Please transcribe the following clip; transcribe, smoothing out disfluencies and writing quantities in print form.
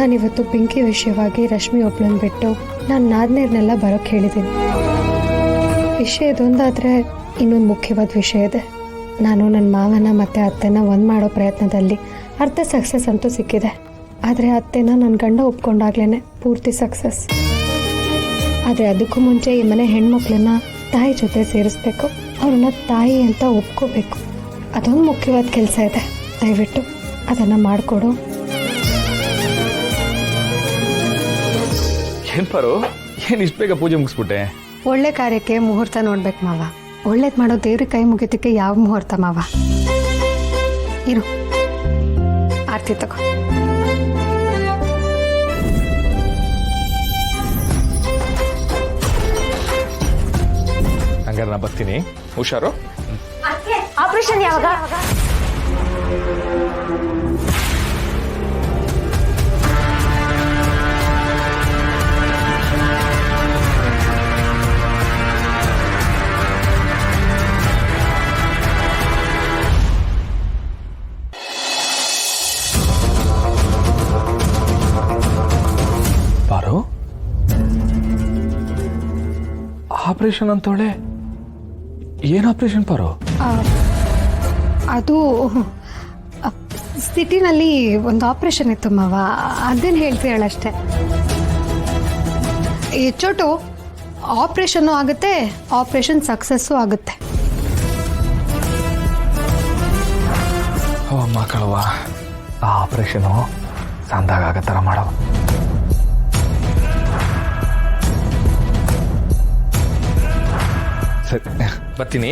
ನಾನಿವತ್ತು ಪಿಂಕಿ ವಿಷಯವಾಗಿ ರಶ್ಮಿ ಒಬ್ಳನ್ನ ಬಿಟ್ಟು ನಾನು ನಾದ್ನೇರ್ನೆಲ್ಲ ಬರೋಕ್ಕೆ ಹೇಳಿದ್ದೀನಿ. ವಿಷಯ ಇದೊಂದಾದರೆ ಇನ್ನೊಂದು ಮುಖ್ಯವಾದ ವಿಷಯ ಇದೆ. ನಾನು ನನ್ನ ಮಾವನ ಮತ್ತು ಅತ್ತೆನ ಒಂದು ಮಾಡೋ ಪ್ರಯತ್ನದಲ್ಲಿ ಅರ್ಧ ಸಕ್ಸಸ್ ಅಂತೂ ಸಿಕ್ಕಿದೆ. ಆದರೆ ಅತ್ತೆನ ನನ್ನ ಗಂಡ ಒಪ್ಕೊಂಡಾಗ್ಲೇ ಪೂರ್ತಿ ಸಕ್ಸಸ್. ಆದರೆ ಅದಕ್ಕೂ ಮುಂಚೆ ಈ ಮನೆ ಹೆಣ್ಮಕ್ಳನ್ನ ತಾಯಿ ಜೊತೆ ಸೇರಿಸ್ಬೇಕು, ಅವ್ರನ್ನ ತಾಯಿ ಅಂತ ಒಪ್ಕೋಬೇಕು. ಅದೊಂದು ಮುಖ್ಯವಾದ ಕೆಲಸ ಇದೆ. ದಯವಿಟ್ಟು ಅದನ್ನು ಮಾಡಿಕೊಡು. ಏನು ಪರು, ಏನು ಇಷ್ಟು ಬೇಗ ಪೂಜೆ ಮುಗಿಸ್ಬಿಟ್ಟೆ? ಒಳ್ಳೆ ಕಾರ್ಯಕ್ಕೆ ಮುಹೂರ್ತ ನೋಡ್ಬೇಕು ಮಾವ. ಒಳ್ಳೇದು ಮಾಡೋ ದೇವ್ರಿಗೆ ಕೈ ಮುಗಿತಕ್ಕೆ ಯಾವ ಮುಹೂರ್ತ ಮಾವ? ಇರು, ಆರ್ತಿ ತಗೋ. ಹಂಗಾರೆ ನಾ ಬರ್ತೀನಿ, ಹುಷಾರು. ಆಪರೇಷನ್ ಯಾವಾಗ? ಪಾರು, ಆಪರೇಷನ್ ಅಂತೋಳೆ. ಏನು ಆಪರೇಷನ್ ಪಾರು? ಅದು ಸಿಟಿನಲ್ಲಿ ಒಂದು ಆಪರೇಷನ್ ಇತ್ತು ಮಾವ, ಅದೇನು ಹೇಳ್ತೀಯಳಷ್ಟೆ. ಹೆಚ್ಚೋಟು ಆಪರೇಷನ್ನು ಆಗುತ್ತೆ, ಆಪರೇಷನ್ ಸಕ್ಸಸ್ಸು ಆಗುತ್ತೆ. ಓ ಮಕ್ಕಳವ್ವ, ಆ ಆಪರೇಷನು ಸಂದಾಗ ಆಗೋ ಥರ ಮಾಡೋ. ಸರಿ, ಬರ್ತೀನಿ.